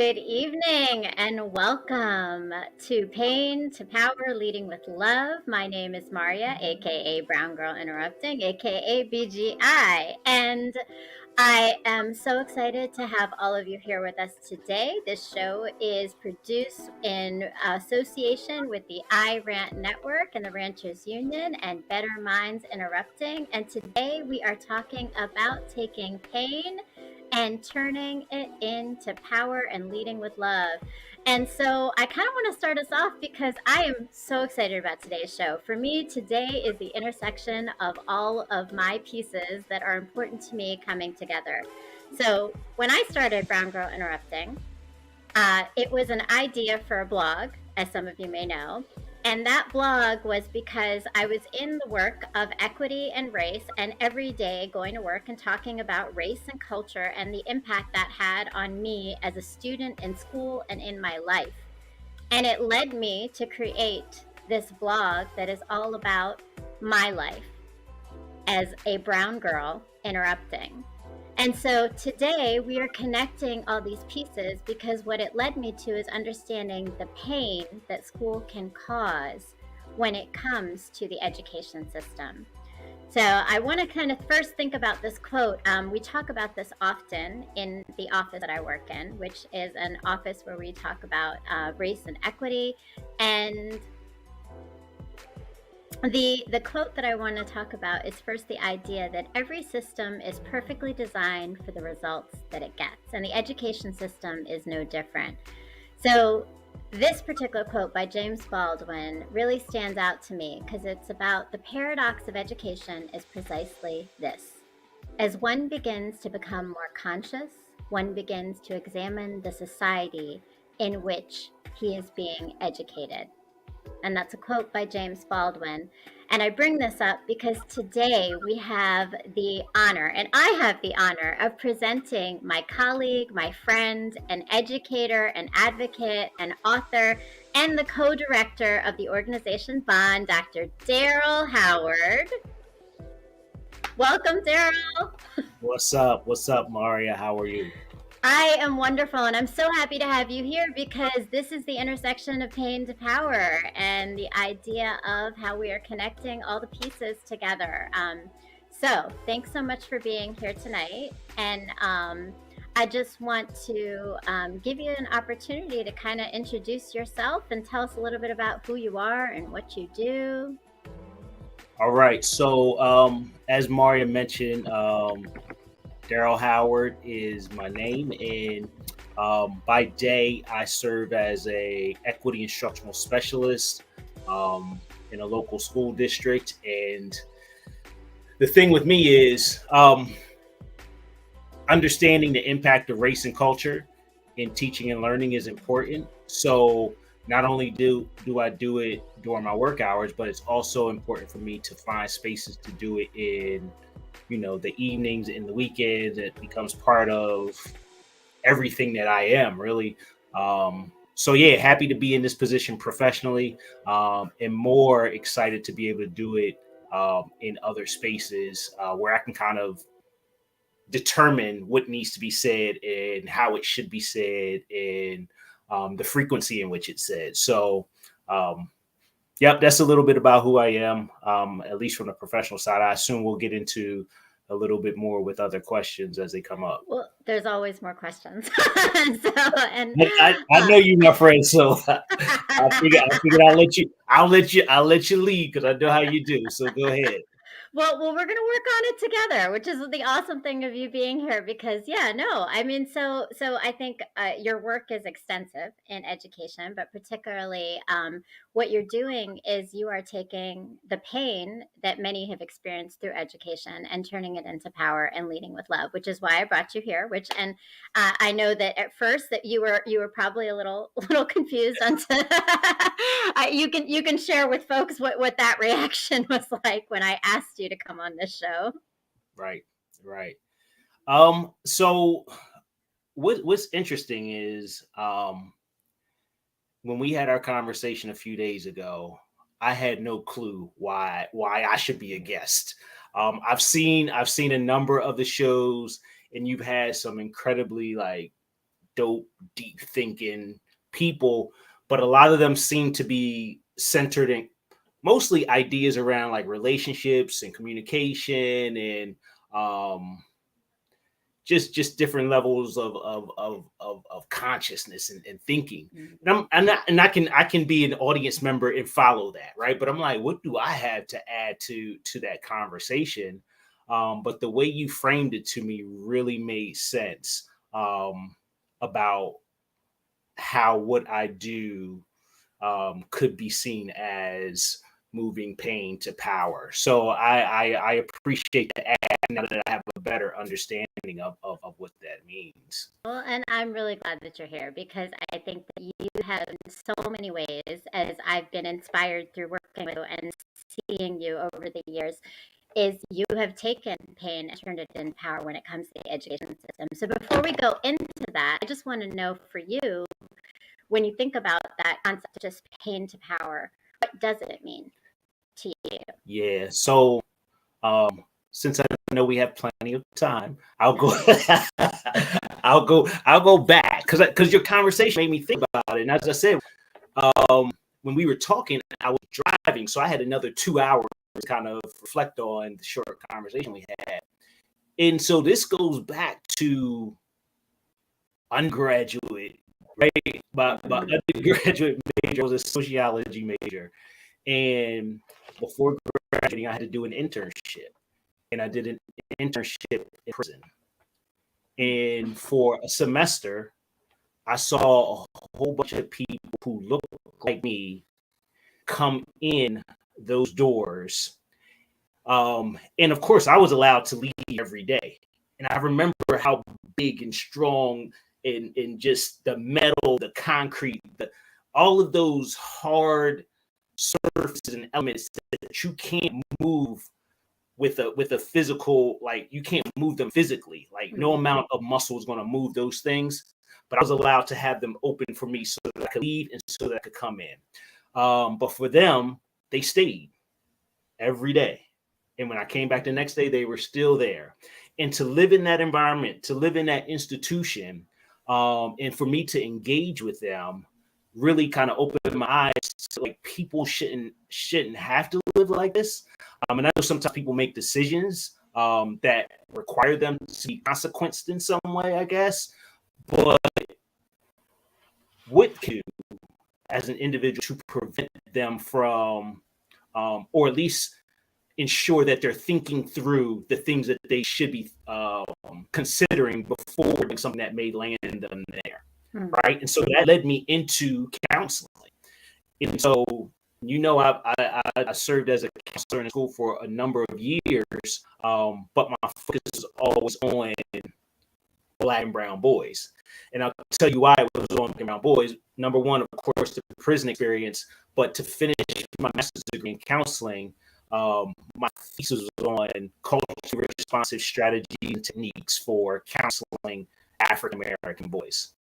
Good evening and welcome to Pain to Power Leading with Love. My name is Maria, aka Brown Girl Interrupting, aka BGI. And I am so excited to have all of you here with us today. This show is produced in association with the iRant Network and the Ranchers Union and Better Minds Interrupting. And today we are talking about taking pain and turning it into power and leading with love. And so I kind of want to start us off because I am so excited about today's show. For me, today is the intersection of all of my pieces that are important to me coming together. So when I started Brown Girl Interrupting, it was an idea for a blog, as some of you may know. And that blog was because I was in the work of equity and race, and every day going to work and talking about race and culture and the impact that had on me as a student in school and in my life. And it led me to create this blog that is all about my life as a brown girl interrupting. And so today we are connecting all these pieces because what it led me to is understanding the pain that school can cause when it comes to the education system. So I want to kind of first think about this quote. We talk about this often in the office that I work in, which is an office where we talk about race and equity. And the quote that I want to talk about is first the idea that every system is perfectly designed for the results that it gets, and the education system is no different. So this particular quote by James Baldwin really stands out to me because it's about the paradox of education is precisely this. As one begins to become more conscious, one begins to examine the society in which he is being educated. And that's a quote by James Baldwin. And I bring this up because today we have the honor, and I have the honor of presenting my colleague, my friend, an educator, an advocate, an author, and the co-director of the organization Bond, Dr. Daryl Howard. Welcome, Daryl. What's up? What's up, Maria? How are you? I am wonderful, and I'm so happy to have you here because this is the intersection of pain to power and the idea of how we are connecting all the pieces together. So thanks so much for being here tonight. And I just want to give you an opportunity to kind of introduce yourself and tell us a little bit about who you are and what you do. All right. So, as Maria mentioned, Daryl Howard is my name, and by day I serve as a equity instructional specialist in a local school district. And the thing with me is understanding the impact of race and culture in teaching and learning is important. So not only do I do it during my work hours, but it's also important for me to find spaces to do it in the evenings and the weekends. It becomes part of everything that I am, really. So yeah, happy to be in this position professionally, and more excited to be able to do it in other spaces where I can kind of determine what needs to be said and how it should be said and the frequency in which it's said. So yep, that's a little bit about who I am, at least from the professional side. I assume we'll get into a little bit more with other questions as they come up. Well, there's always more questions. I know you, my friend, so I figured I'll let you lead because I know how you do. So go ahead. Well, we're going to work on it together, which is the awesome thing of you being here because, yeah, no, I mean, so I think your work is extensive in education, but particularly what you're doing is you are taking the pain that many have experienced through education and turning it into power and leading with love, which is why I brought you here. I know that at first that you were probably a little confused on. You can share with folks what that reaction was like when I asked you to come on this show. Right. So what's interesting is when we had our conversation a few days ago, I had no clue why I should be a guest. I've seen a number of the shows, and you've had some incredibly dope, deep thinking people, but a lot of them seem to be centered in mostly ideas around like relationships and communication and um, just different levels of consciousness and thinking. And I can be an audience member and follow that, right? But I'm like, what do I have to add to that conversation? But the way you framed it to me really made sense about how what I do could be seen as moving pain to power. So I appreciate the add now that I have a better understanding of what that means. Well, and I'm really glad that you're here because I think that you have in so many ways, as I've been inspired through working with you and seeing you over the years, is you have taken pain and turned it into power when it comes to the education system. So before we go into that, I just want to know for you, when you think about that concept, just pain to power, what does it mean to you? Yeah. So since I know we have plenty of time, I'll go I'll go back because your conversation made me think about it. And as I said, when we were talking, I was driving, so I had another 2 hours to kind of reflect on the short conversation we had. And so this goes back to undergraduate, right? My undergraduate major was a sociology major. And before graduating, I had to do an internship. And I did an internship in prison. And for a semester, I saw a whole bunch of people who looked like me come in those doors. And of course, I was allowed to leave every day. And I remember how big and strong and just the metal, the concrete, all of those hard surfaces and elements that you can't move with a physical, like you can't move them physically. Like no amount of muscle is going to move those things. But I was allowed to have them open for me so that I could leave and so that I could come in. But for them, they stayed every day. And when I came back the next day, they were still there. And to live in that environment, to live in that institution, and for me to engage with them really kind of opened my eyes to like people shouldn't have to live like this. And I know sometimes people make decisions that require them to be consequenced in some way, I guess. But what can you do as an individual to prevent them from, or at least ensure that they're thinking through the things that they should be considering before doing something that may land them there, right? And so that led me into counseling. And so, I served as a counselor in school for a number of years, but my focus is always on Black and brown boys. And I'll tell you why it was on Black and brown boys. Number one, of course, the prison experience, but to finish my master's degree in counseling, my thesis was on culturally responsive strategies and techniques for counseling African American boys.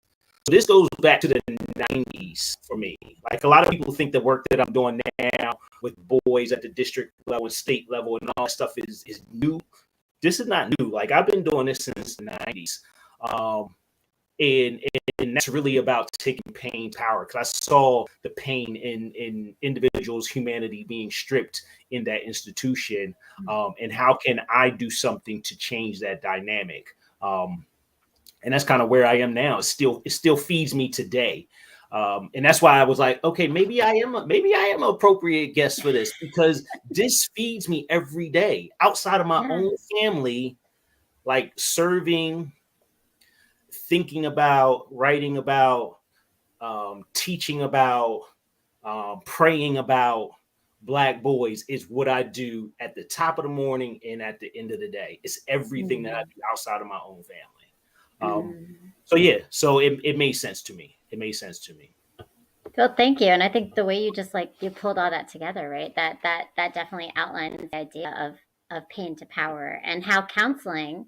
So this goes back to the 90s for me. Like a lot of people think the work that I'm doing now with boys at the district level and state level and all that stuff is new. This is not new. Like I've been doing this since the 90s. And that's really about taking pain power, because I saw the pain in individuals' humanity being stripped in that institution, and how can I do something to change that dynamic? And that's kind of where I am now. It still feeds me today, and that's why I was like, okay, maybe I am an appropriate guest for this, because this feeds me every day outside of my own family, like serving, thinking about, writing about, teaching about, praying about Black boys is what I do at the top of the morning and at the end of the day. It's everything that I do outside of my own family. So yeah, so it made sense to me. It made sense to me. Well, thank you. And I think the way you just you pulled all that together, right? That definitely outlines the idea of pain to power and how counseling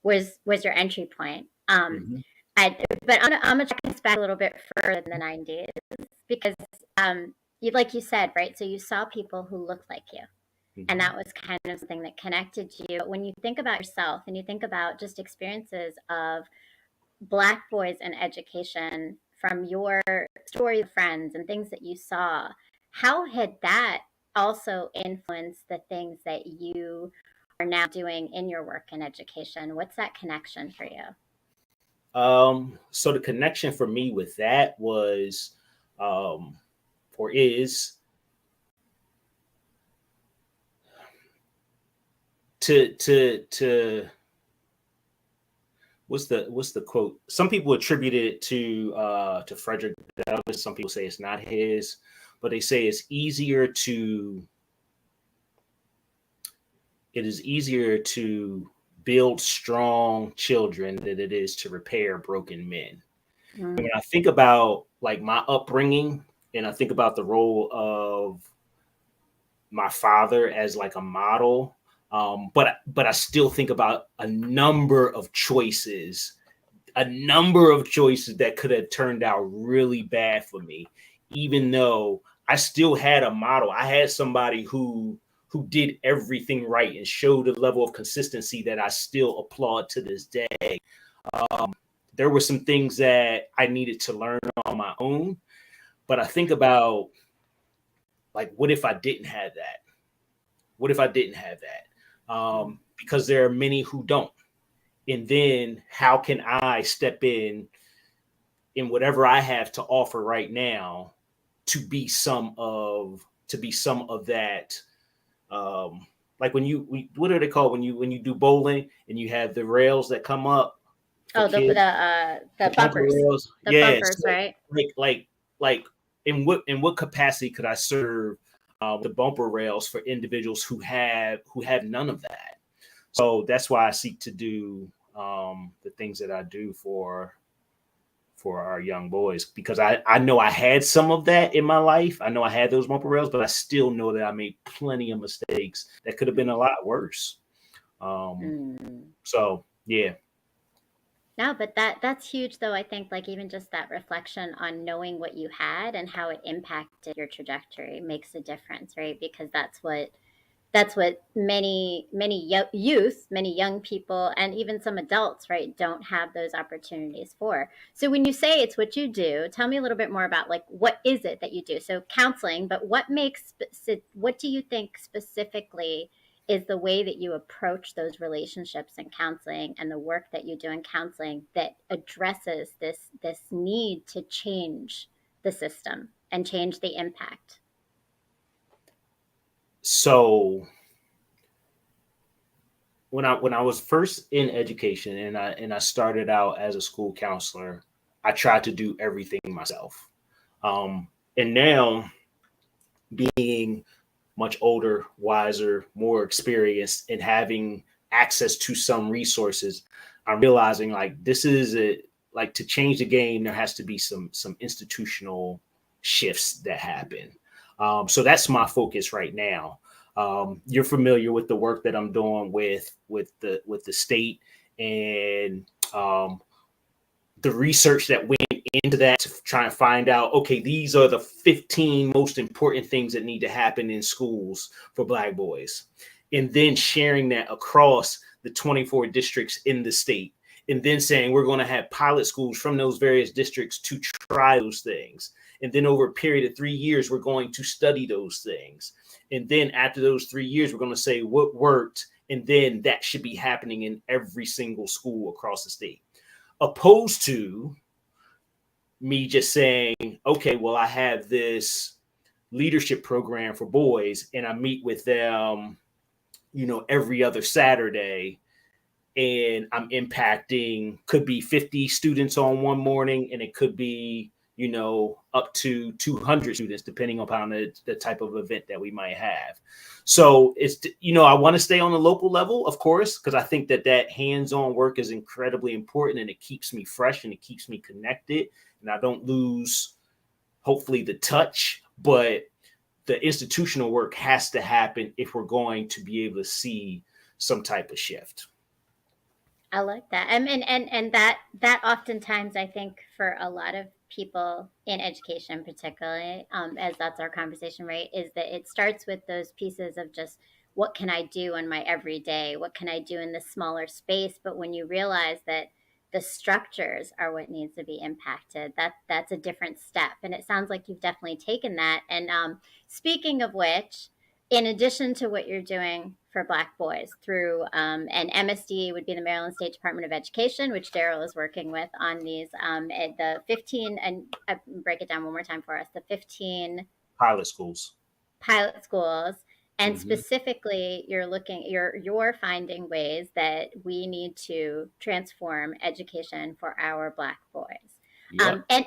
was your entry point. But I'm gonna track this back a little bit further than the 90s, because you, like you said, right? So you saw people who looked like you, and that was kind of something that connected you. But when you think about yourself and you think about just experiences of Black boys in education, from your story of friends and things that you saw, how had that also influenced the things that you are now doing in your work in education? What's that connection for you? So the connection for me with that was, um, or is to what's the quote? Some people attribute it to Frederick Douglass. Some people say it's not his, but they say it is easier to build strong children than it is to repair broken men. And Mm. when I think about like my upbringing, and I think about the role of my father as like a model, but I still think about a number of choices that could have turned out really bad for me, even though I still had a model. I had somebody who did everything right and showed a level of consistency that I still applaud to this day. Um, there were some things that I needed to learn on my own, but I think about like, what if I didn't have that? What if I didn't have that? Because there are many who don't. And then how can I step in whatever I have to offer right now to be some of that. Like what are they called when you do bowling and you have the rails that come up for Oh, kids, the the bumper bumpers, rails. the Yeah. bumpers, So right? like in what capacity could I serve the bumper rails for individuals who have none of that? So that's why I seek to do the things that I do for our young boys, because I know I had some of that in my life. I know I had those bumper rails, but I still know that I made plenty of mistakes that could have been a lot worse. Um, Mm. so yeah. No, but that's huge though. I think like even just that reflection on knowing what you had and how it impacted your trajectory makes a difference, right? Because that's what many young people, and even some adults, right, don't have those opportunities for. So when you say it's what you do, tell me a little bit more about like what is it that you do? So counseling, but what do you think specifically is the way that you approach those relationships in counseling and the work that you do in counseling that addresses this need to change the system and change the impact? So when I was first in education and I started out as a school counselor, I tried to do everything myself. And now, being much older, wiser, more experienced, and having access to some resources, I'm realizing like this is it. Like, to change the game, there has to be some institutional shifts that happen. So that's my focus right now. You're familiar with the work that I'm doing with the state, and um, the research that went into that to try and find out, okay, these are the 15 most important things that need to happen in schools for Black boys. And then sharing that across the 24 districts in the state. And then saying we're going to have pilot schools from those various districts to try those things. And then over a period of 3 years, we're going to study those things. And then after those 3 years, we're going to say what worked. And then that should be happening in every single school across the state, opposed to me just saying, okay, well, I have this leadership program for boys and I meet with them, every other Saturday, and I'm impacting, could be 50 students on one morning, and it could be, up to 200 students, depending upon the type of event that we might have. So I want to stay on the local level, of course, because I think that hands-on work is incredibly important, and it keeps me fresh and it keeps me connected, and I don't lose, hopefully, the touch. But the institutional work has to happen if we're going to be able to see some type of shift. I like that. I mean, and that oftentimes I think for a lot of people in education, particularly, as that's our conversation, right, is that it starts with those pieces of just what can I do in my everyday? What can I do in this smaller space? But when you realize that the structures are what needs to be impacted. That's a different step, and it sounds like you've definitely taken that. And speaking of which, in addition to what you're doing for Black boys through and MSD would be the Maryland State Department of Education, which Daryl is working with on these at the 15, and break it down one more time for us, the 15 pilot schools. pilot schools, and Mm-hmm. specifically you're finding ways that we need to transform education for our Black boys. Yep. And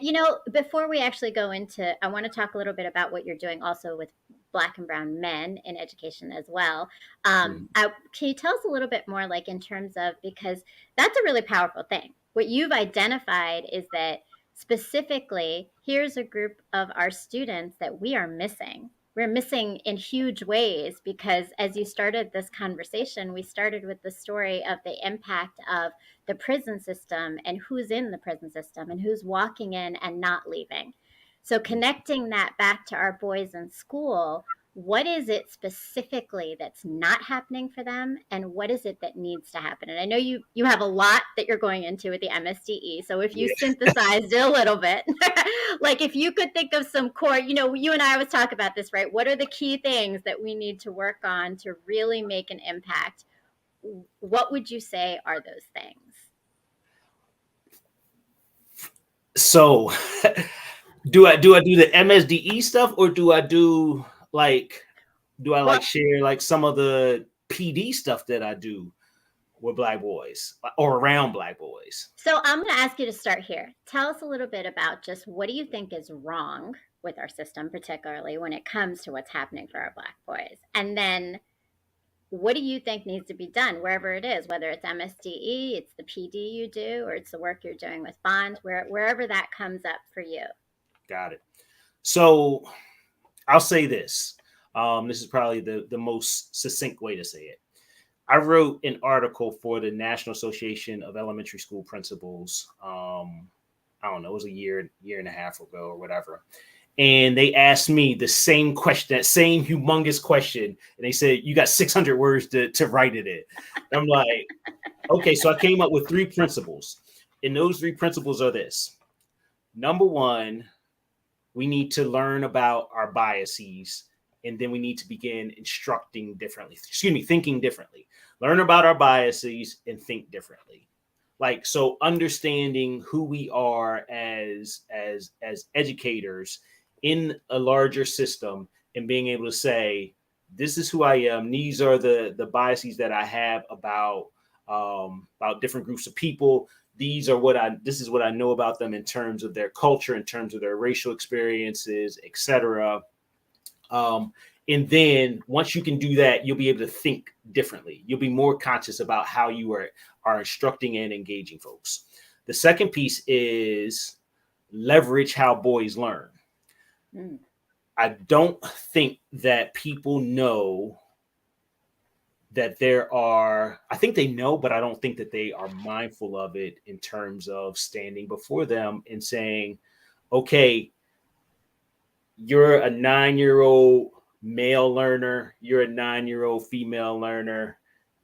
before we actually go into, I want to talk a little bit about what you're doing also with Black and brown men in education as well. Mm-hmm. Can you tell us a little bit more, like in terms of, because that's a really powerful thing. What you've identified is that specifically, here's a group of our students that we are missing. We're missing in huge ways because, as you started this conversation, we started with the story of the impact of the prison system and who's in the prison system and who's walking in and not leaving. So connecting that back to our boys in school, what is it specifically that's not happening for them, and what is it that needs to happen? And I know you have a lot that you're going into with the MSDE, so if you synthesized it a little bit, like if you could think of some core, you and I always talk about this, right? What are the key things that we need to work on to really make an impact? What would you say are those things? So do I do the MSDE stuff, or do I share like some of the PD stuff that I do with Black boys or around Black boys? So I'm going to ask you to start here. Tell us a little bit about just what do you think is wrong with our system, particularly when it comes to what's happening for our Black boys? And then what do you think needs to be done wherever it is, whether it's MSDE, it's the PD you do, or it's the work you're doing with Bond, wherever that comes up for you? Got it. So I'll say this. This is probably the most succinct way to say it. I wrote an article for the National Association of Elementary School Principals. I don't know, it was a year and a half ago or whatever. And they asked me the same question, that same humongous question. And they said, you got 600 words to write it in. And I'm like, okay, so I came up with 3 principles. And those 3 principles are this. Number 1, we need to learn about our biases, and then we need to begin thinking differently. Learn about our biases and think differently. Like, so understanding who we are as educators in a larger system, and being able to say, this is who I am. These are the biases that I have about different groups of people. This is what I know about them in terms of their culture, in terms of their racial experiences, etc. And then once you can do that, you'll be able to think differently. You'll be more conscious about how you are instructing and engaging folks. The second piece is leverage how boys learn. I don't think that people know that I think they know, but I don't think that they are mindful of it in terms of standing before them and saying, okay, you're a 9-year-old male learner, you're a 9-year-old female learner,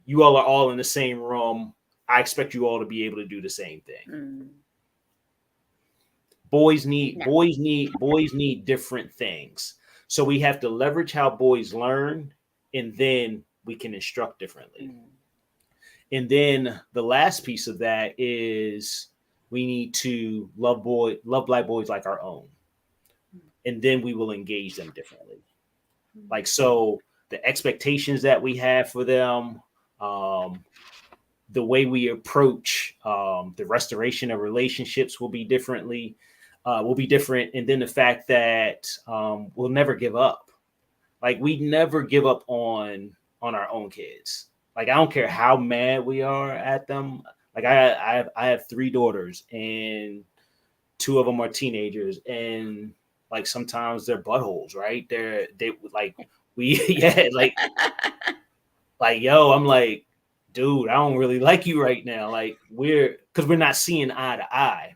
you all are all in the same room. I expect you all to be able to do the same thing. Boys need different things. So we have to leverage how boys learn, and then we can instruct differently. And then the last piece of that is we need to love Black boys like our own. And then we will engage them differently. Like, so the expectations that we have for them, the way we approach the restoration of relationships will be different. And then the fact that we'll never give up. Like, we never give up on our own kids. Like, I don't care how mad we are at them. Like, I have 3 daughters, and 2 of them are teenagers, and like sometimes they're buttholes, right? Yo, I'm like, dude, I don't really like you right now. Like, because we're not seeing eye to eye.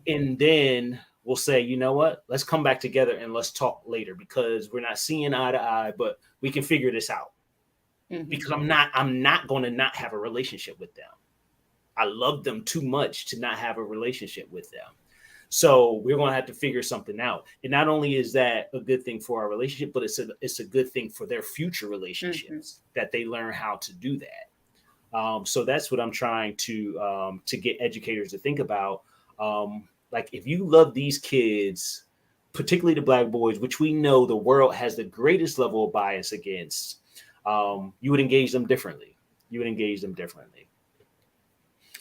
And then we'll say, you know what? Let's come back together and let's talk later, because we're not seeing eye to eye, but we can figure this out. Because I'm not going to not have a relationship with them. I love them too much to not have a relationship with them. So we're going to have to figure something out. And not only is that a good thing for our relationship, but it's a good thing for their future Mm-hmm. relationships that they learn how to do that. So that's what I'm trying to get educators to think about. Like if you love these kids, particularly the black boys, which we know the world has the greatest level of bias against, you would engage them differently. You would engage them differently.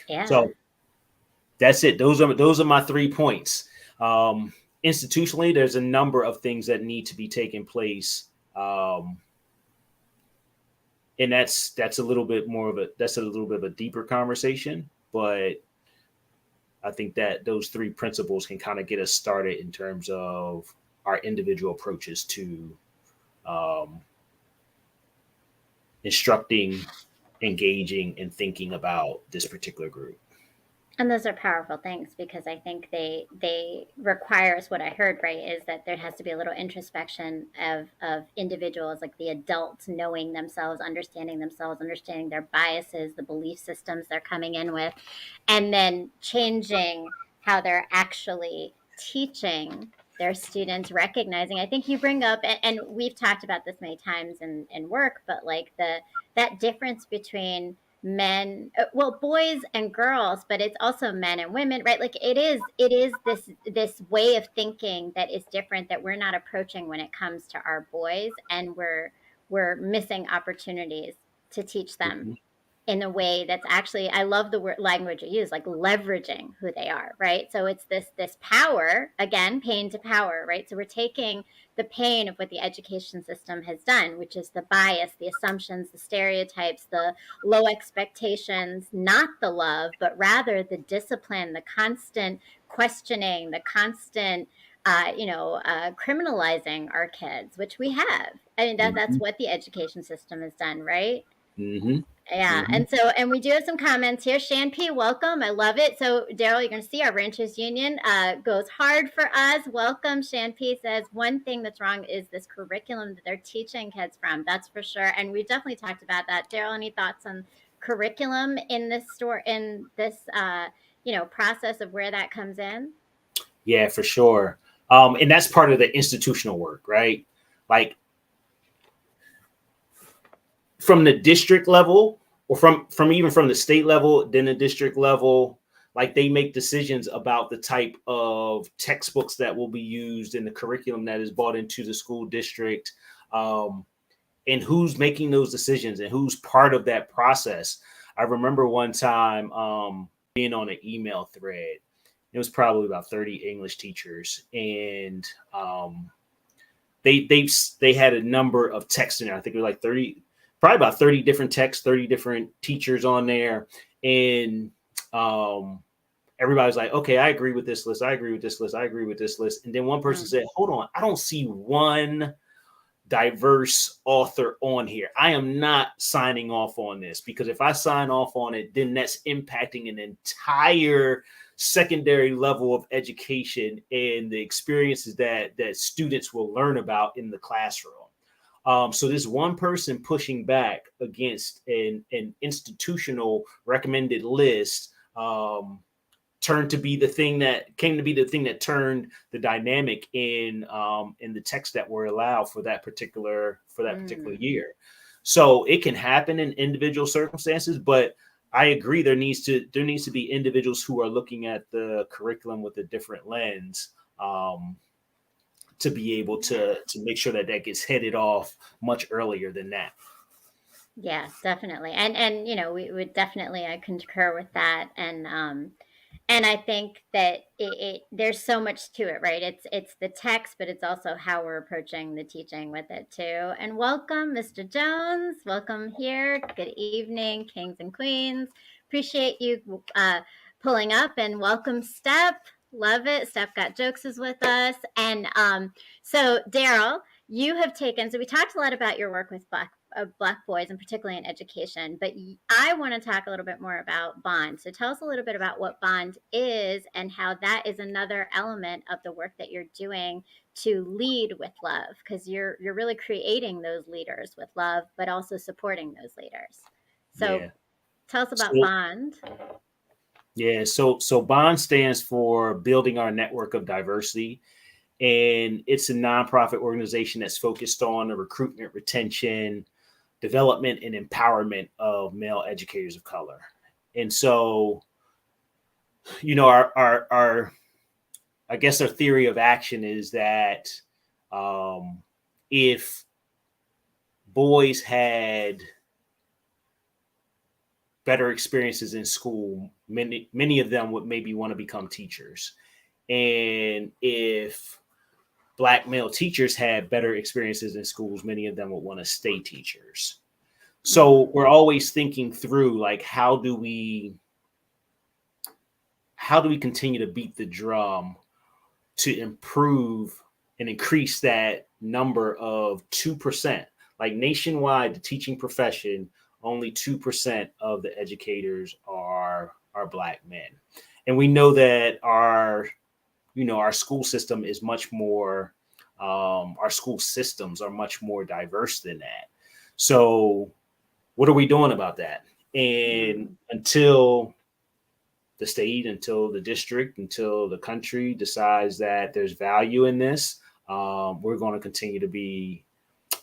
Yeah. So that's it. Those are my 3 points. Um, Institutionally, there's a number of things that need to be taking place, and that's a little bit more of a little bit of a deeper conversation. But I think that those 3 principles can kind of get us started in terms of our individual approaches to um, instructing, engaging, and thinking about this particular group. And those are powerful things because I think they requires what I heard, right, is that there has to be a little introspection of individuals, like the adults knowing themselves, understanding their biases, the belief systems they're coming in with, and then changing how they're actually teaching their students, recognizing. I think you bring up, and we've talked about this many times in work, but like that difference between men, well, boys and girls, but it's also men and women, right? Like it is this way of thinking that is different, that we're not approaching when it comes to our boys, and we're missing opportunities to teach them Mhm. in a way that's actually, I love the word language you use, like leveraging who they are, right? So it's this power, again, pain to power, right? So we're taking the pain of what the education system has done, which is the bias, the assumptions, the stereotypes, the low expectations, not the love, but rather the discipline, the constant questioning, the constant criminalizing our kids, which we have. I mean, that's Mhm. what the education system has done, right? Mhm. Yeah, Mhm. and we do have some comments here. Shan P, welcome. I love it. So, Daryl, you're going to see our Ranchers Union goes hard for us. Welcome. Shan P says one thing that's wrong is this curriculum that they're teaching kids from. That's for sure. And we definitely talked about that. Daryl, any thoughts on curriculum in this store, in this process of where that comes in? Yeah, for sure. And that's part of the institutional work, right? Like from the district level, or from even from the state level, then the district level, like they make decisions about the type of textbooks that will be used in the curriculum that is brought into the school district, um, and who's making those decisions and who's part of that process. I remember one time being on an email thread. It was probably about 30 English teachers, and they had a number of texts in there. I think it was like 30, probably about 30 different texts, 30 different teachers on there, and um, everybody's like, okay, I agree with this list. I agree with this list. I agree with this list. And then one person Mm, said, hold on, I don't see one diverse author on here. I am not signing off on this, because if I sign off on it, then that's impacting an entire secondary level of education and the experiences that students will learn about in the classroom. So this one person pushing back against an institutional recommended list turned to be the thing that came to be the thing that turned the dynamic in the text that were allowed for that particular mm. year. So it can happen in individual circumstances, but I agree there needs to be individuals who are looking at the curriculum with a different lens, to be able Yeah. to make sure that that gets headed off much earlier than that. Yeah, definitely. And we would definitely, I concur with that. And I think that there's so much to it, right? It's the text, but it's also how we're approaching the teaching with it too. And welcome, Mr. Jones. Welcome here. Good evening, kings and queens. Appreciate you pulling up, and welcome, Steph. Love it. Steph got jokes is with us. And so Daryl, you have taken, so we talked a lot about your work with Black boys, and particularly in education. But I want to talk a little bit more about Bond. So tell us a little bit about what Bond is and how that is another element of the work that you're doing to lead with love, because you're really creating those leaders with love, but also supporting those leaders. So Yeah. tell us about So Bond. Yeah, so Bond stands for Building Our Network of Diversity, and it's a nonprofit organization that's focused on the recruitment, retention, development, and empowerment of male educators of color. And so, our I guess our theory of action is that um, if boys had better experiences in school, many of them would maybe want to become teachers. And if Black male teachers had better experiences in schools, many of them would want to stay teachers. So Mm. we're always thinking through, like, how do we continue to beat the drum to improve and increase that number of 2%? Like, nationwide, the teaching profession, only 2% of the educators are Black men. And we know that our school system is much more our school systems are much more diverse than that. So what are we doing about that? And Mm. until the state, until the district, until the country decides that there's value in this, we're going to continue to be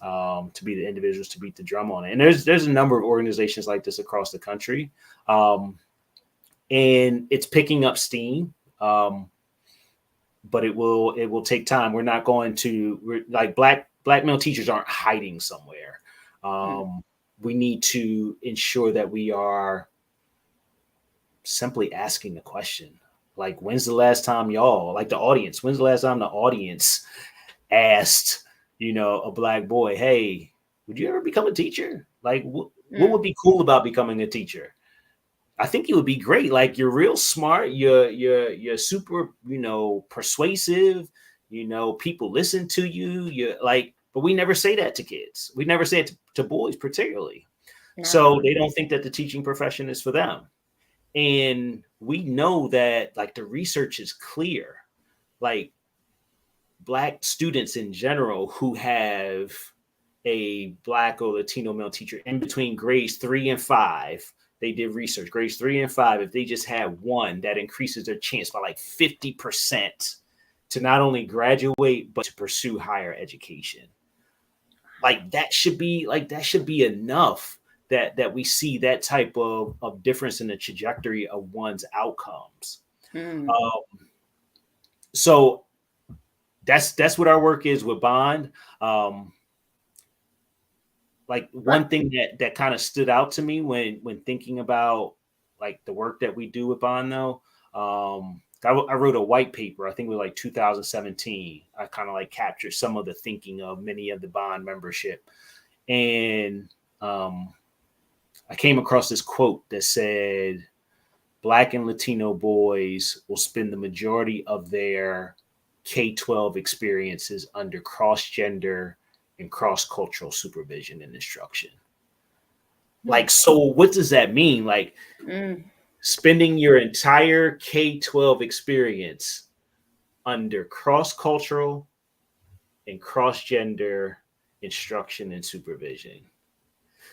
the individuals to beat the drum on it. And there's a number of organizations like this across the country, um, and it's picking up steam. But it will take time. We're like black male teachers aren't hiding somewhere. Mm. We need to ensure that we are simply asking the question, like, when's the last time y'all, like the audience, when's the last time the audience asked, a Black boy, hey, would you ever become a teacher? Like, what would Mm. be cool about becoming a teacher? I think it would be great. Like, you're real smart. You're super, persuasive. People listen to you. You're like, but we never say that to kids. We never say it to boys, particularly. So No. they don't think that the teaching profession is for them. And we know that, like, the research is clear. Like, Black students in general who have a Black or Latino male teacher in between grades 3 and 5, they did research, grades 3 and 5, if they just had one, that increases their chance by like 50% to not only graduate, but to pursue higher education. That should be enough that we see that type of difference in the trajectory of one's outcomes. Mm. Um, so that's what our work is with Bond. Um, like, Well, one thing that kind of stood out to me when thinking about, like, the work that we do with Bond, though. I wrote a white paper, I think it was like 2017. I kind of like captured some of the thinking of many of the Bond membership, and I came across this quote that said, Black and Latino boys will spend the majority of their K-12 experiences under cross-gender and cross-cultural supervision and instruction. mm. Like, so what does that mean? Like, Mm. spending your entire K-12 experience under cross-cultural and cross-gender instruction and supervision.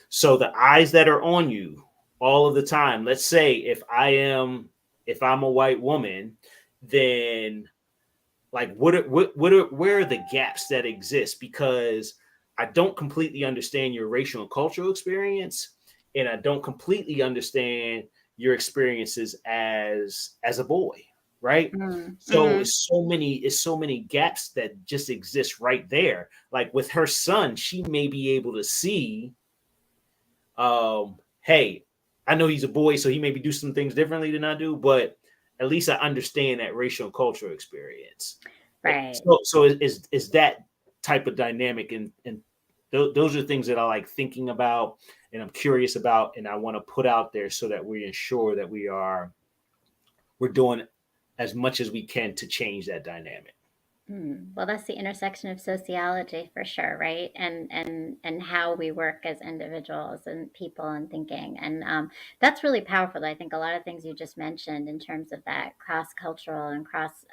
So the eyes that are on you all of the time, let's say if I'm a white woman, then, like, where are the gaps that exist? Because I don't completely understand your racial and cultural experience, and I don't completely understand your experiences as a boy, right? Mm. So Mhm. it's so many gaps that just exist right there. Like, with her son, she may be able to see, hey, I know he's a boy, so he maybe do some things differently than I do, but at least I understand that racial and cultural experience. Right. So is that type of dynamic, and those are things that I like thinking about, and I'm curious about, and I want to put out there so that we ensure that we're doing as much as we can to change that dynamic. Well, that's the intersection of sociology for sure, right? And how we work as individuals and people and thinking, and that's really powerful. I think a lot of things you just mentioned in terms of that cross cultural and cross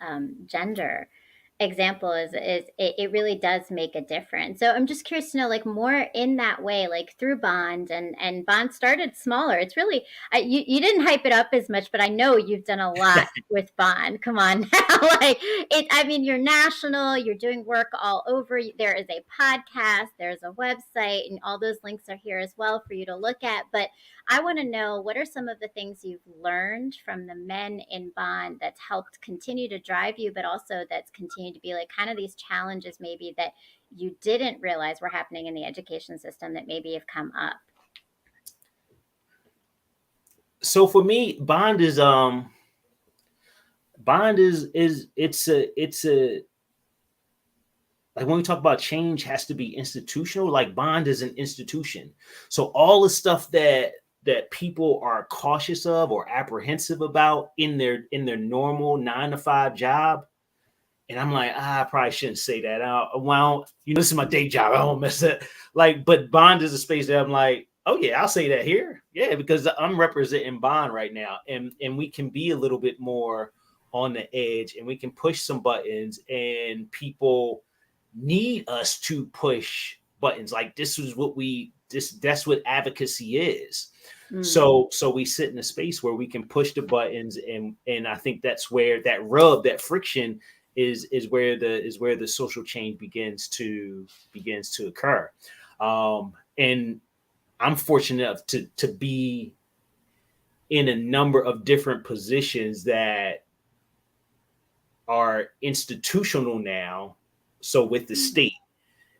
gender example is it really does make a difference. So I'm just curious to know, like, more in that way, like through Bond, and Bond started smaller. It's really, you didn't hype it up as much, but I know you've done a lot with Bond. Come on now. Like, it, I mean, you're national, you're doing work all over. There is a podcast, there's a website, and all those links are here as well for you to look at. But I want to know, what are some of the things you've learned from the men in Bond that's helped continue to drive you, but also that's continued to be like kind of these challenges maybe that you didn't realize were happening in the education system that maybe have come up? So for me, Bond is it's a like when we talk about change has to be institutional. Like Bond is an institution. So all the stuff that people are cautious of or apprehensive about in their normal 9 to 5 job. And I'm like, I probably shouldn't say that out. Well, this is my day job. I don't mess it. Like, but Bond is a space that I'm like, oh yeah, I'll say that here. Yeah, because I'm representing Bond right now. And we can be a little bit more on the edge and we can push some buttons, and people need us to push buttons. Like that's what advocacy is. So we sit in a space where we can push the buttons, and I think that's where that friction is where the social change begins to occur. And I'm fortunate enough to be in a number of different positions that are institutional now. So with the state,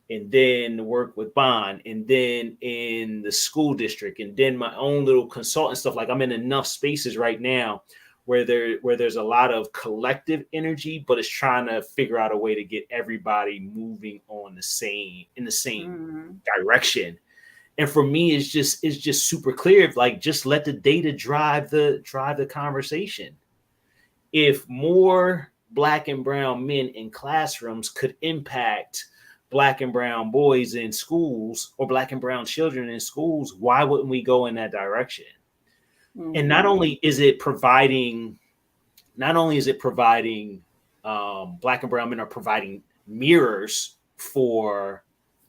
and then work with Bond, and then in the school district, and then my own little consultant stuff. Like I'm in enough spaces right now where there's a lot of collective energy, but it's trying to figure out a way to get everybody moving in the same direction. And for me, it's just super clear. Like, just let the data drive the conversation. If more Black and brown men in classrooms could impact Black and brown boys in schools, or Black and brown children in schools, why wouldn't we go in that direction? And not only is it providing Black and brown men are providing mirrors for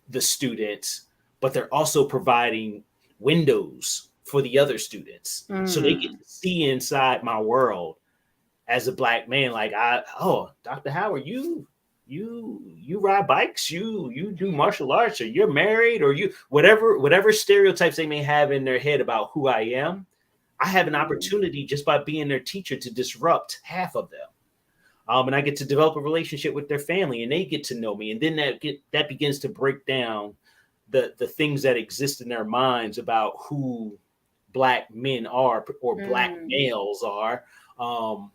the students, but they're also providing windows for the other students. So they get to see inside my world as a Black man. Like, Dr. Howard, you ride bikes, you do martial arts, or you're married, or you whatever stereotypes they may have in their head about who I am. I have an opportunity just by being their teacher to disrupt half of them. And I get to develop a relationship with their family, and they get to know me. And then that begins to break down the things that exist in their minds about who Black men are, or Black males are. And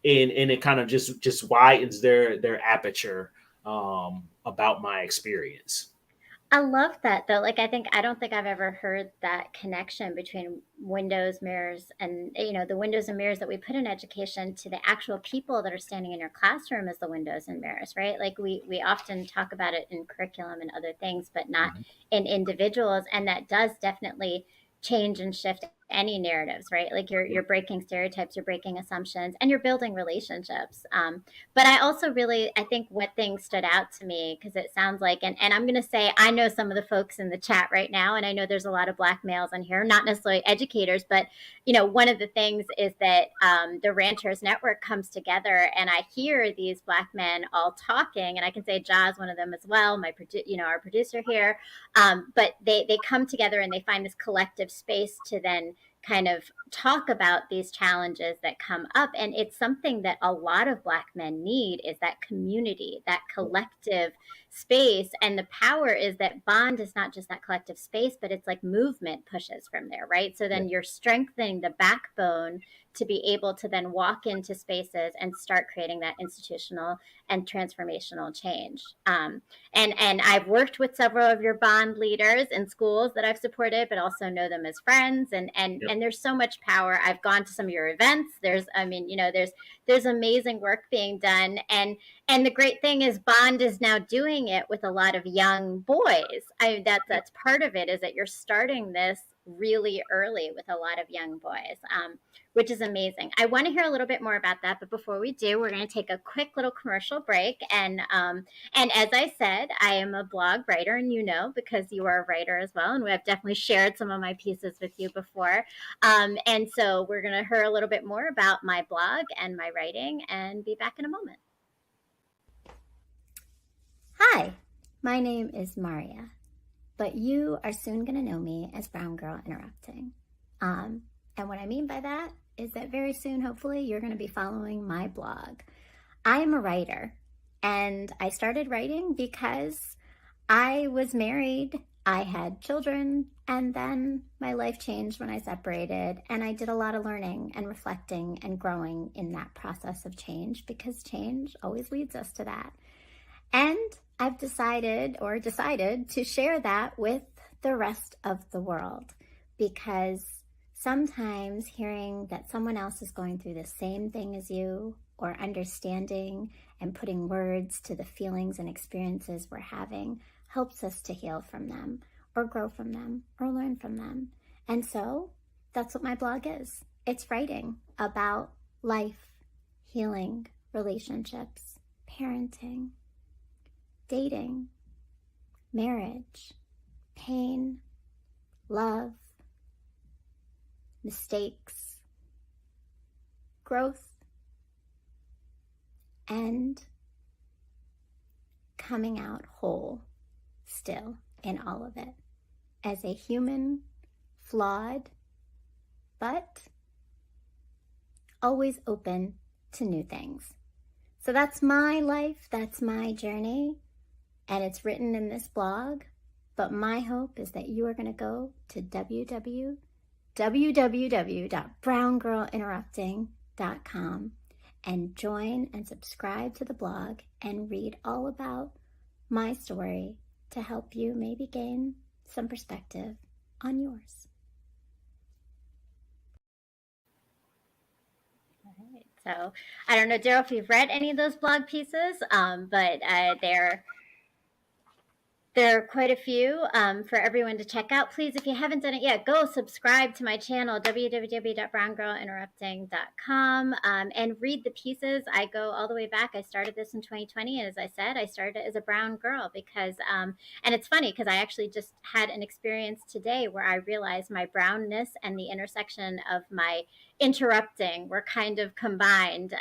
it kind of just widens their aperture about my experience. I love that though. Like, I don't think I've ever heard that connection between windows, mirrors, and the windows and mirrors that we put in education to the actual people that are standing in your classroom as the windows and mirrors, right? Like, we often talk about it in curriculum and other things, but not in individuals. And that does definitely change and shift any narratives, right? Like, you're breaking stereotypes, you're breaking assumptions, and you're building relationships. But I think what thing stood out to me, because it sounds like, and I'm going to say, I know some of the folks in the chat right now, and I know there's a lot of Black males on here, not necessarily educators, but one of the things is that the Ranters Network comes together, and I hear these Black men all talking, and I can say Ja's one of them as well, our producer here. But they come together and they find this collective space to then kind of talk about these challenges that come up. And it's something that a lot of Black men need, is that community, that collective space. And the power is that Bond is not just that collective space, but it's like movement pushes from there, right? So then you're strengthening the backbone to be able to then walk into spaces and start creating that institutional and transformational change. And I've worked with several of your Bond leaders in schools that I've supported, but also know them as friends. And there's so much power. I've gone to some of your events. There's amazing work being done. And the great thing is Bond is now doing it with a lot of young boys. That's part of it, is that you're starting this really early with a lot of young boys, which is amazing. I want to hear a little bit more about that, but before we do, we're going to take a quick little commercial break. And as I said, I am a blog writer, and because you are a writer as well, and we have definitely shared some of my pieces with you before. And so we're going to hear a little bit more about my blog and my writing, and be back in a moment. Hi, my name is Maria, but you are soon going to know me as Brown Girl Interrupting. And what I mean by that is that very soon, hopefully, you're going to be following my blog. I am a writer, and I started writing because I was married, I had children, and then my life changed when I separated, and I did a lot of learning and reflecting and growing in that process of change, because change always leads us to that. And I've decided to share that with the rest of the world, because sometimes hearing that someone else is going through the same thing as you, or understanding and putting words to the feelings and experiences we're having, helps us to heal from them, or grow from them, or learn from them. And so that's what my blog is. It's writing about life, healing, relationships, parenting, dating, marriage, pain, love, mistakes, growth, and coming out whole still in all of it as a human, flawed, but always open to new things. So that's my life, that's my journey, and it's written in this blog. But my hope is that you are going to go to www.browngirlinterrupting.com and join and subscribe to the blog and read all about my story to help you maybe gain some perspective on yours. All right. So I don't know, Daryl, if you've read any of those blog pieces, but there are quite a few for everyone to check out. Please, if you haven't done it yet, go subscribe to my channel, www.browngirlinterrupting.com, and read the pieces. I go all the way back. I started this in 2020, and as I said, I started it as a brown girl because, and it's funny because I actually just had an experience today where I realized my brownness and the intersection of my interrupting were kind of combined,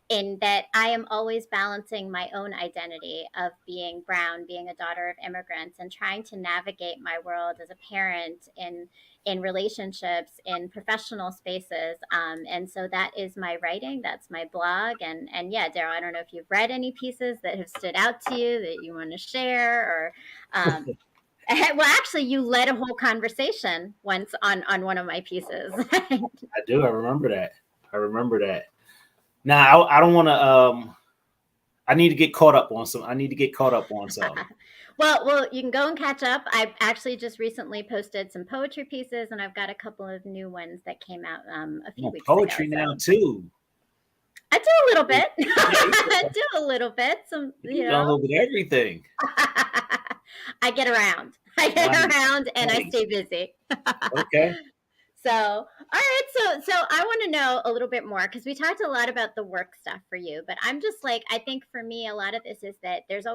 in that I am always balancing my own identity of being brown, being a daughter of immigrants, and trying to navigate my world as a parent in relationships, in professional spaces. And so that is my writing, that's my blog. And yeah, Daryl, I don't know if you've read any pieces that have stood out to you that you want to share, or well, actually, you led a whole conversation once on one of my pieces. I do. I remember that. Now, I don't want to. I need to get caught up on some. Well, you can go and catch up. I actually just recently posted some poetry pieces, and I've got a couple of new ones that came out a few weeks poetry ago. now too. I do a little bit. I do a little bit. Some, you know, a little bit of everything. I get around. And I stay busy. Okay. So, all right. So I want to know a little bit more, because we talked a lot about the work stuff for you, but I'm just like, I think for me, a lot of this is that there's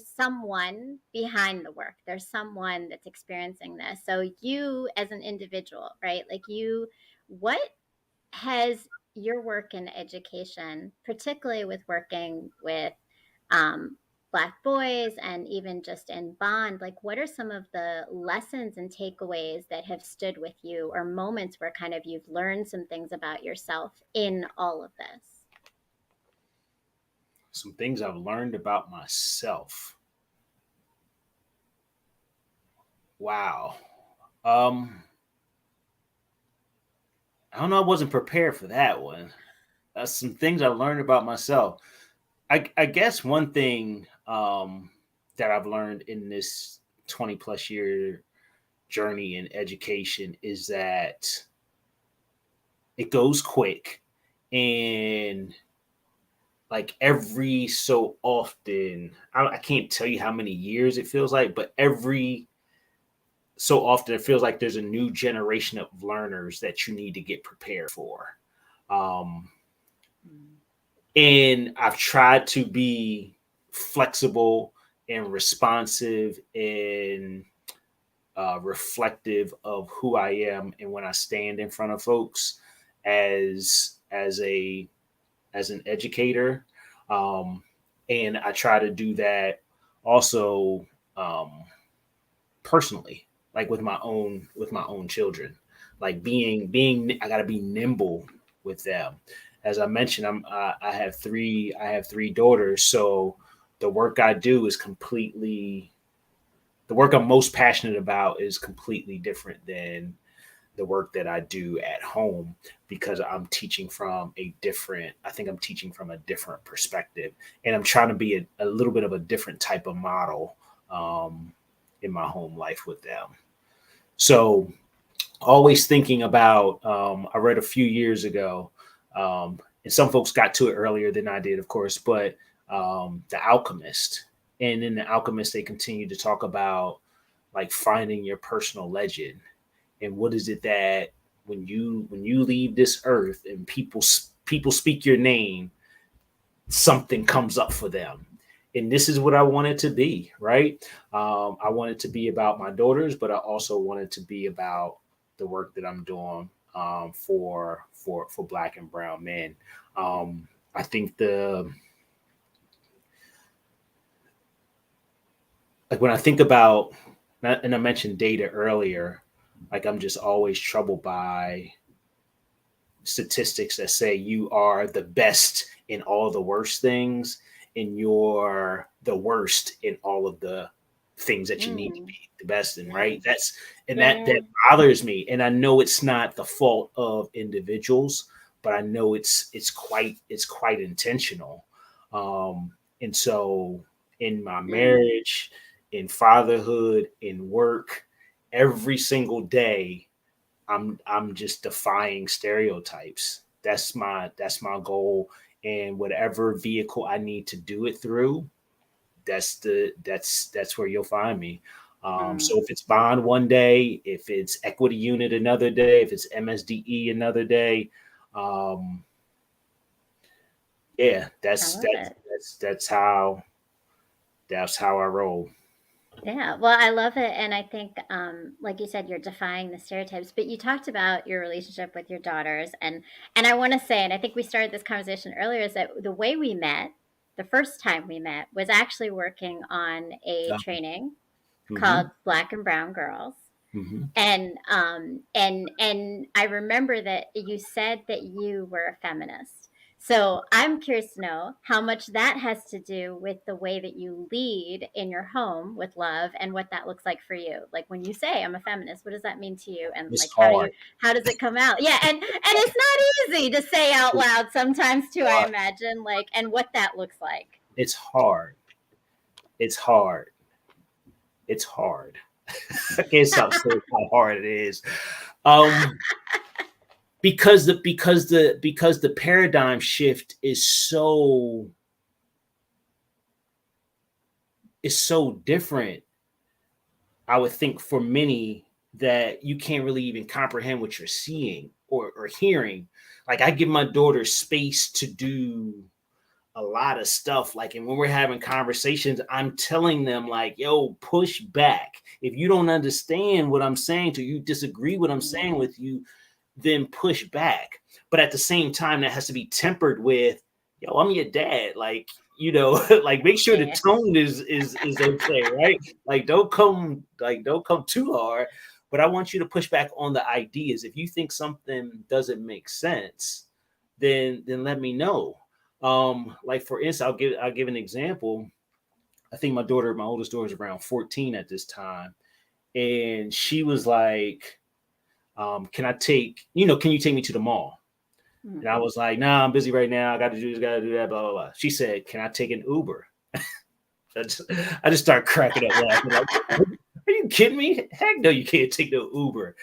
someone behind the work. There's someone that's experiencing this. So you as an individual, right? Like what has your work in education, particularly with working with Black boys and even just in bond, like what are some of the lessons and takeaways that have stood with you, or moments where kind of you've learned some things about yourself in all of this? Some things I've learned about myself. Wow. I don't know. I wasn't prepared for that one. Some things I've learned about myself. I guess one thing that I've learned in this 20 plus year journey in education is that it goes quick, and like every so often, I can't tell you how many years it feels like, but every so often it feels like there's a new generation of learners that you need to get prepared for. Um, Mm. and I've tried to be flexible and responsive and reflective of who I am, and when I stand in front of folks as a as an educator, um, and I try to do that also um, personally, like with my own children, like being I got to be nimble with them. As I mentioned, I have three daughters, so the work I do is completely the work I'm most passionate about is completely different than the work that I do at home because I'm teaching from a different, I think I'm teaching from a different perspective. And I'm trying to be a little bit of a different type of model um, in my home life with them. So, always thinking about, I read a few years ago, and some folks got to it earlier than I did, of course, but The Alchemist. And in The Alchemist, they continue to talk about like finding your personal legend and what is it that when you leave this earth and people speak your name, something comes up for them. And this is what I want it to be, right? I want it to be about my daughters, but I also want it to be about the work that I'm doing for Black and Brown men. I think the like when I think about, and I mentioned data earlier, like I'm just always troubled by statistics that say you are the best in all the worst things and you're the worst in all of the things that you need to Mm. be the best in, Yeah. right? That's and Yeah. that bothers me. And I know it's not the fault of individuals, but I know it's quite intentional. And so in my Mm. marriage, in fatherhood, in work, every single day I'm just defying stereotypes. That's my goal. And whatever vehicle I need to do it through, that's where you'll find me. Mm. So if it's bond one day, if it's equity unit another day, if it's MSDE another day, um, yeah, I love it. that's how I roll. Yeah, well, I love it, and I think, like you said, you're defying the stereotypes. But you talked about your relationship with your daughters, and I want to say, and I think we started this conversation earlier, is that the way we met, the first time we met, was actually working on a training Mm-hmm, called Black and Brown Girls. mm-hmm. And I remember that you said that you were a feminist. So I'm curious to know how much that has to do with the way that you lead in your home with love and what that looks like for you. Like when you say I'm a feminist, what does that mean to you? And It's like hard. how does it come out? Yeah, and it's not easy to say out It's loud sometimes too, I hard. imagine, like and what that looks like. It's hard. It's hard. It's hard. I can't stop saying how hard it is. Um, because the paradigm shift is so different. I would think for many that you can't really even comprehend what you're seeing or hearing. Like I give my daughter space to do a lot of stuff. Like, and when we're having conversations, I'm telling them like, yo, push back. If you don't understand what I'm saying to you, disagree what I'm saying Mm, with you, then push back. But at the same time, that has to be tempered with, yo, I'm your dad. Like, like make sure the yeah. tone is okay, right? Don't come too hard. But I want you to push back on the ideas. If you think something doesn't make sense, then let me know. Like for instance, I'll give an example. I think my oldest daughter is around 14 at this time, and she was like, can I take, can you take me to the mall? And I Mm. was like, nah, I'm busy right now. I got to do this, got to do that, blah, blah, blah. She said, can I take an Uber? I just, I just start cracking up laughing. Like, are you kidding me? Heck no, you can't take no Uber.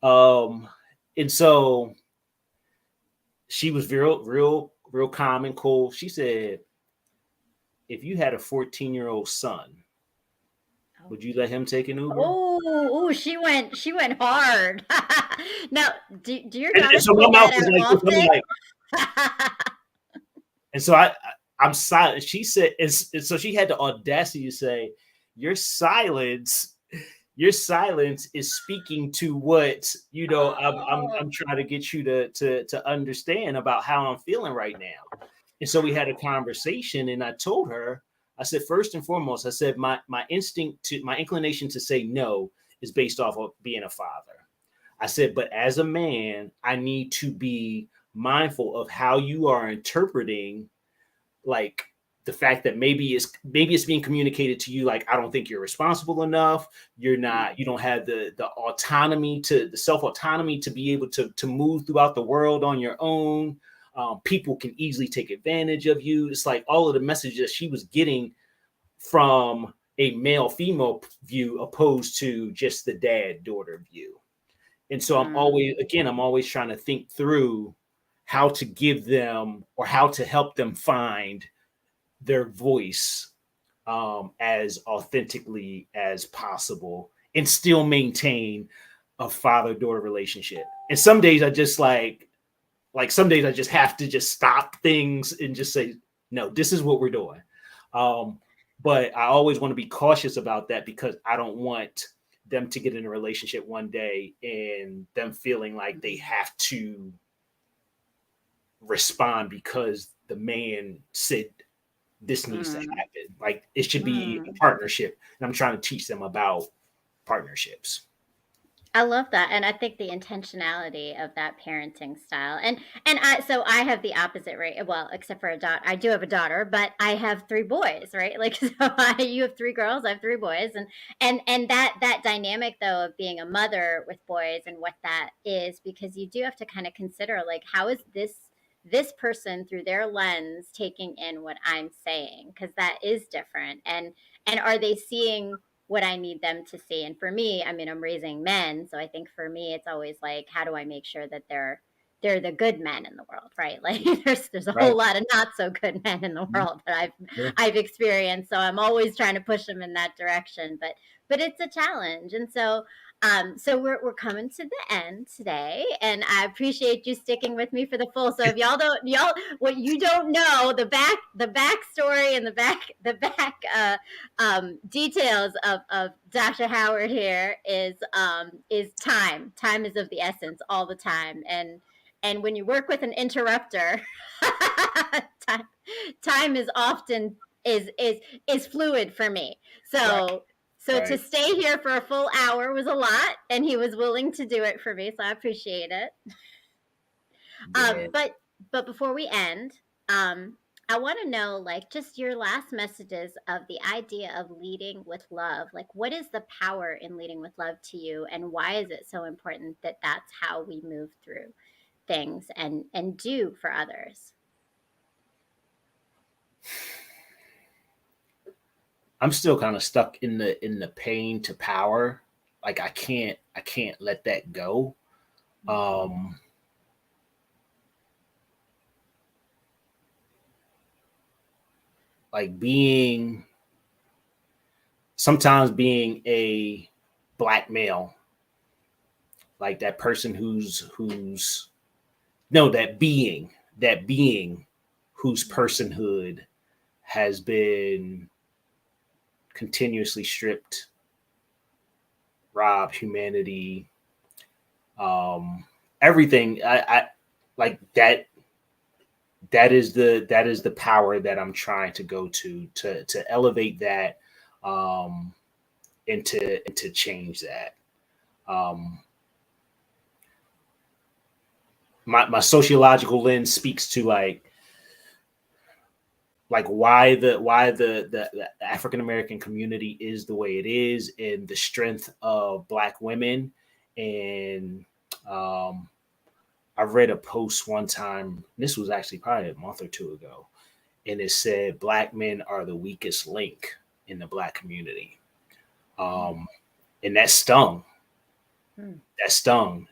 Um, and so she was real calm and cool. She said, if you had a 14-year-old son, Would you let him take an Uber? Oh, she went hard. Now, do your And daughters so my pull mouth that was out like this. I'm often? like, and so I'm silent. She said, and so she had the audacity to say, "Your silence, your silence is speaking to what I'm Oh. trying to get you to understand about how I'm feeling right now." And so we had a conversation, and I told her, I said, first and foremost, I said my inclination to say no is based off of being a father. I said, but as a man, I need to be mindful of how you are interpreting, like, the fact that maybe it's being communicated to you like, I don't think you're responsible enough. You don't have the autonomy, to the self autonomy to be able to move throughout the world on your own. People can easily take advantage of you. It's like all of the messages she was getting from a male female view opposed to just the dad daughter view. And so Mm, I'm always trying to think through how to give them, or how to help them find their voice, as authentically as possible, and still maintain a father daughter relationship. And some days I just some days I just have to just stop things and just say, no, this is what we're doing. Um, but I always want to be cautious about that, because I don't want them to get in a relationship one day and them feeling like they have to respond because the man said this needs to mm, happen. Like, it should be a mm. partnership. And I'm trying to teach them about partnerships. I love that, and I think the intentionality of that parenting style, and I have the opposite, right? Well, except for a daughter, I do have a daughter, but I have three boys, right? Like, so you have three girls, I have three boys, and that dynamic though of being a mother with boys and what that is, because you do have to kind of consider, like, how is this person through their lens taking in what I'm saying, because that is different, and are they seeing what I need them to see. And for me, I mean, I'm raising men, so I think for me, it's always like, how do I make sure that they're the good men in the world, right? Like, there's a whole Right. lot of not so good men in the Mhm. world that Yeah. I've experienced. So I'm always trying to push them in that direction, but it's a challenge. And so we're coming to the end today, and I appreciate you sticking with me for the full. So if y'all what you don't know, the backstory and the back details of Dr. Howard here is time. Time is of the essence all the time, and when you work with an interrupter, time, time is often is fluid for me. Right. So to Right. stay here for a full hour was a lot, and he was willing to do it for me, so I appreciate it. Yeah. But before we end, I want to know, like, just your last messages of the idea of leading with love. Like, what is the power in leading with love to you, and why is it so important that that's how we move through things and do for others? I'm still kind of stuck in the pain to power. Like, I can't let that go. Um like, sometimes being a black male, like that person who's no that being whose personhood has been continuously stripped, robbed, humanity, um everything. I like that. That is the power that I'm trying to go to elevate that, um and to change that. um my sociological lens speaks to, like why the African American community is the way it is, and the strength of black women. And um I read a post one time, this was actually probably a month or two ago, and it said black men are the weakest link in the black community. Um and that stung. Hmm. That stung.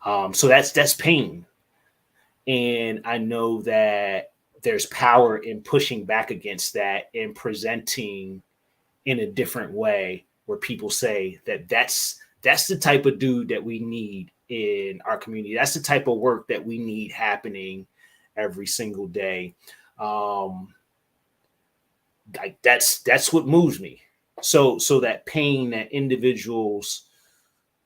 So that's pain. And I know that there's power in pushing back against that and presenting in a different way, where people say that that's the type of dude that we need in our community. That's the type of work that we need happening every single day. Like that's what moves me. So that pain that individuals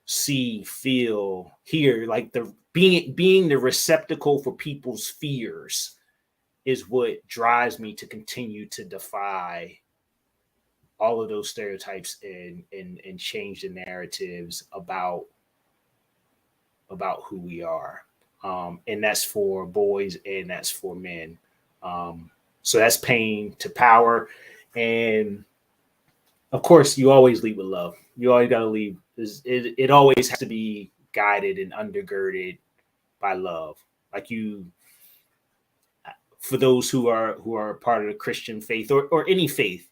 see, feel, hear, like the being the receptacle for people's fears is what drives me to continue to defy all of those stereotypes and change the narratives about who we are. And that's for boys and that's for men. So that's pain to power. And of course, you always lead with love. You always got to lead. It always has to be guided and undergirded by love. Like you, for those who are part of the Christian faith or any faith,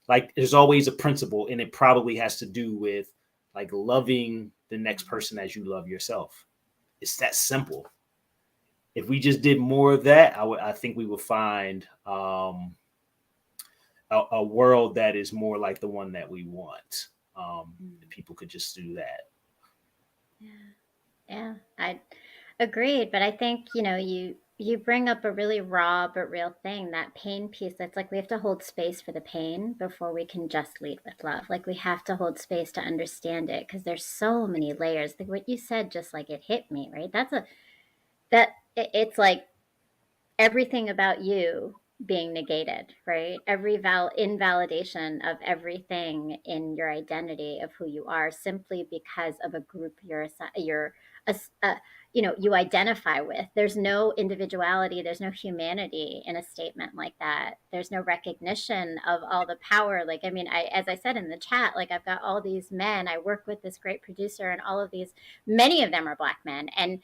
like there's always a principle, and it probably has to do with like loving the next person as you love yourself. It's that simple. If we just did more of that, I think we would find a world that is more like the one that we want. If people could just do that. Yeah, I agreed. But I think, you bring up a really raw but real thing, that pain piece. That's like we have to hold space for the pain before we can just lead with love. Like we have to hold space to understand it because there's so many layers. Like what you said, just like it hit me, right? It's like everything about you being negated, right? Every invalidation of everything in your identity of who you are simply because of a group you identify with. There's no individuality, there's no humanity in a statement like that. There's no recognition of all the power. Like, I mean, as I said in the chat, like I've got all these men, I work with this great producer, and all of these, many of them are Black men, and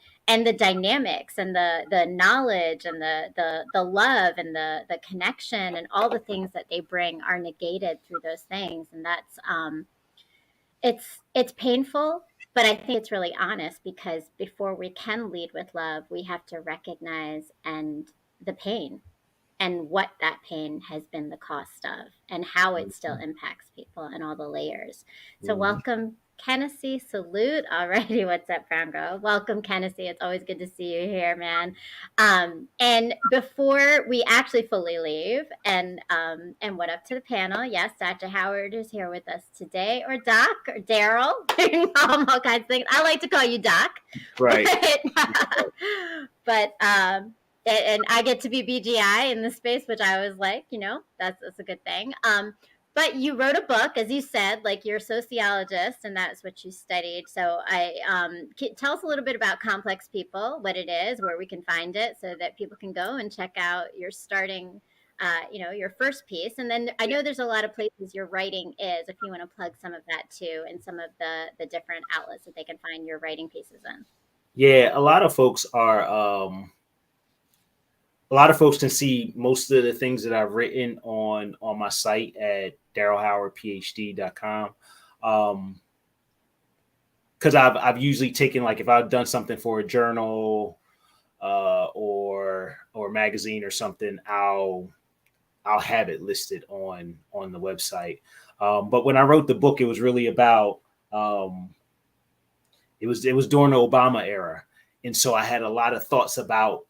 the dynamics and the knowledge and the love and the connection and all the things that they bring are negated through those things. And that's it's painful, but I think it's really honest, because before we can lead with love, we have to recognize the pain and what that pain has been the cost of and how it still impacts people and all the layers. So welcome, Kennedy. Salute. Alrighty, what's up, Brown Girl? Welcome, Kennedy. It's always good to see you here, man. And before we actually fully leave, and what up to the panel? Yes, Dr. Howard is here with us today, or Doc, or Daryl, all kinds of things. I like to call you Doc, Right? but and I get to be BGI in this space, which I was like, that's a good thing. But you wrote a book, as you said, like you're a sociologist, and that's what you studied. So tell us a little bit about Complex People, what it is, where we can find it, so that people can go and check out your starting, your first piece. And then I know there's a lot of places your writing is, if you want to plug some of that too, and some of the different outlets that they can find your writing pieces in. Yeah, a lot of folks can see most of the things that I've written on my site at darylhowardphd.com. Because I've usually taken, like, if I've done something for a journal or magazine or something, I'll have it listed on the website. But when I wrote the book, it was really about it was during the Obama era, and so I had a lot of thoughts about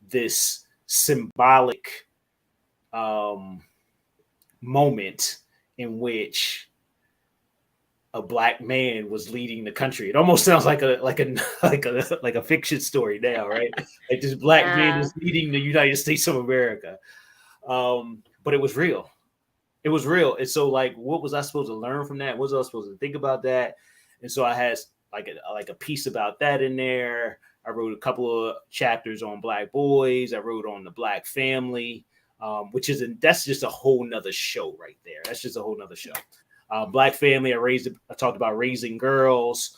this symbolic moment in which a Black man was leading the country. It almost sounds like a fiction story now, right? Like this Black man is leading the United States of America. But it was real. It was real. And so, like, what was I supposed to learn from that? What was I supposed to think about that? And so I had like a piece about that in there. I wrote a couple of chapters on Black boys. I wrote on the Black family, that's just a whole nother show right there. That's just a whole nother show. Black family. I talked about raising girls.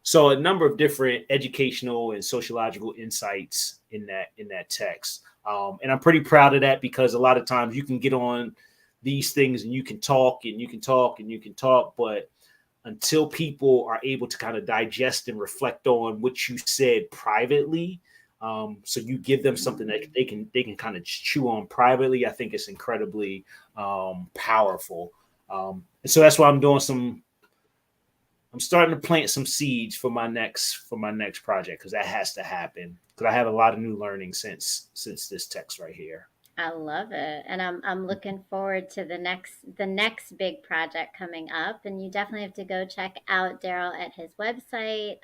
So a number of different educational and sociological insights in that text. And I'm pretty proud of that, because a lot of times you can get on these things and you can talk and you can talk and you can talk, but until people are able to kind of digest and reflect on what you said privately, so you give them something that they can kind of chew on privately, I think it's incredibly powerful. And so that's why I'm starting to plant some seeds for my next project, because that has to happen, because I have a lot of new learning since this text right here. I love it, and I'm looking forward to the next big project coming up. And you definitely have to go check out Daryl at his website.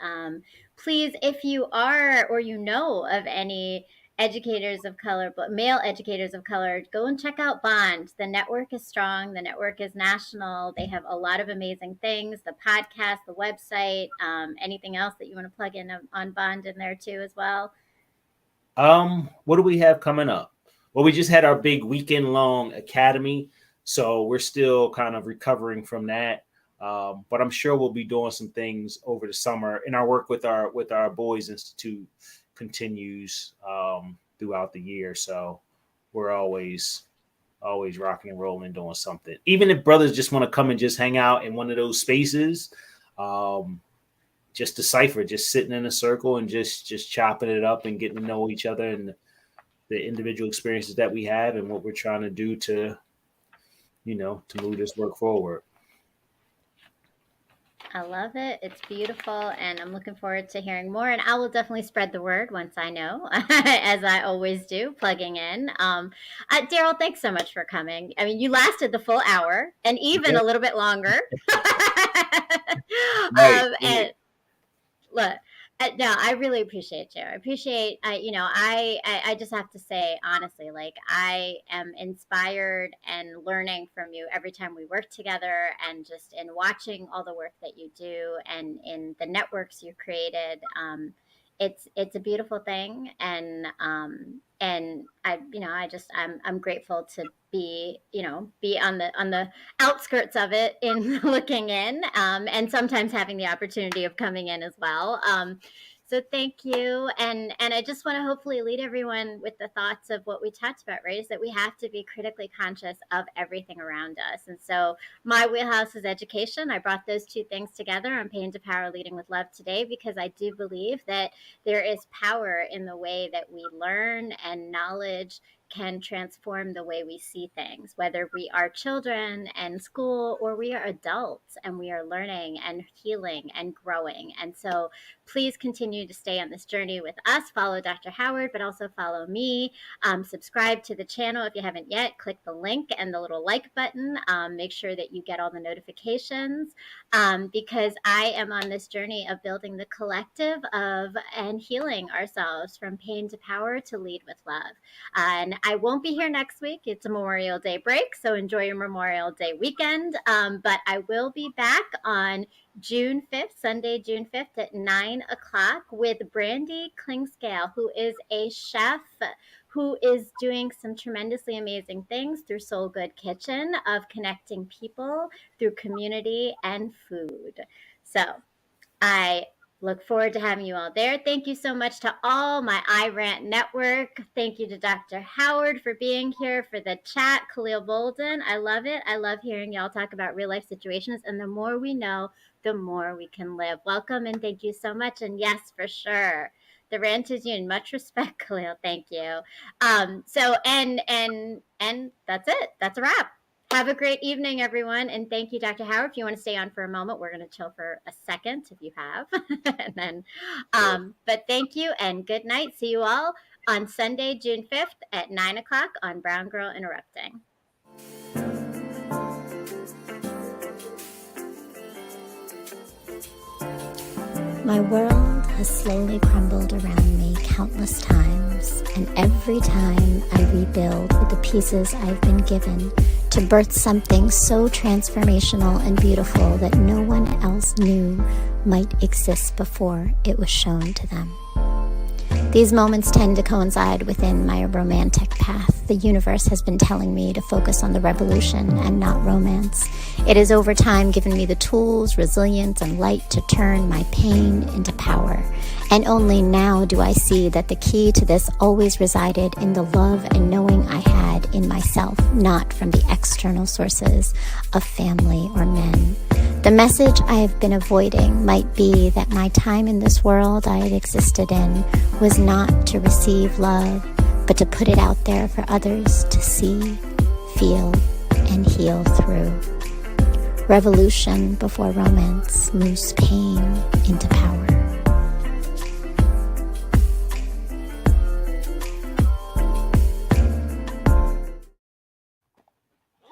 Please, if you are or you know of any educators of color, but male educators of color, go and check out Bond. The network is strong. The network is national. They have a lot of amazing things. The podcast, the website, anything else that you want to plug in on Bond in there too as well. What do we have coming up? Well, we just had our big weekend long academy, so we're still kind of recovering from that. But I'm sure we'll be doing some things over the summer, and our work with our Boys Institute continues throughout the year. So we're always rocking and rolling, doing something. Even if brothers just want to come and just hang out in one of those spaces, just decipher, just sitting in a circle and just chopping it up and getting to know each other and the individual experiences that we have and what we're trying to do to move this work forward. I love it. It's beautiful, and I'm looking forward to hearing more. And I will definitely spread the word once I know, as I always do, plugging in. Daryl, thanks so much for coming. I mean, you lasted the full hour, and even a little bit longer. And look, no, I really appreciate you. I appreciate, I just have to say, honestly, like, I am inspired and learning from you every time we work together, and just in watching all the work that you do and in the networks you've created. It's a beautiful thing. And I'm grateful to be on the outskirts of it in looking in, and sometimes having the opportunity of coming in as well. So thank you. And I just want to hopefully lead everyone with the thoughts of what we talked about, right? Is that we have to be critically conscious of everything around us. And so my wheelhouse is education. I brought those two things together on Pain to Power, Leading with Love today, because I do believe that there is power in the way that we learn, and knowledge can transform the way we see things, whether we are children and school, or we are adults and we are learning and healing and growing. And so please continue to stay on this journey with us. Follow Dr. Howard, but also follow me. Subscribe to the channel if you haven't yet. Click the link and the little like button. Make sure that you get all the notifications, because I am on this journey of building the collective of and healing ourselves from pain to power to lead with love. And I won't be here next week. It's a Memorial Day break, so enjoy your Memorial Day weekend. But I will be back on June 5th, Sunday, June 5th at 9 o'clock with Brandy Klingscale, who is a chef who is doing some tremendously amazing things through Soul Good Kitchen, of connecting people through community and food. So I look forward to having you all there. Thank you so much to all my iRant network. Thank you to Dr. Howard for being here, for the chat. Khalil Bolden, I love it. I love hearing y'all talk about real life situations. And the more we know, the more we can live. Welcome, and thank you so much. And yes, for sure, the rant is you. Much respect, Khalil. Thank you. So that's it. That's a wrap. Have a great evening, everyone. And thank you, Dr. Howard. If you want to stay on for a moment, we're going to chill for a second if you have. And then, but thank you and good night. See you all on Sunday, June 5th at 9 o'clock on Brown Girl Interrupting. My world has slowly crumbled around me countless times, and every time I rebuild with the pieces I've been given to birth something so transformational and beautiful that no one else knew might exist before it was shown to them. These moments tend to coincide within my romantic path. The universe has been telling me to focus on the revolution and not romance. It has over time given me the tools, resilience, and light to turn my pain into power. And only now do I see that the key to this always resided in the love and knowing I had in myself, not from the external sources of family or men. The message I have been avoiding might be that my time in this world I had existed in was not to receive love, but to put it out there for others to see, feel, and heal through. Revolution before romance moves pain into power.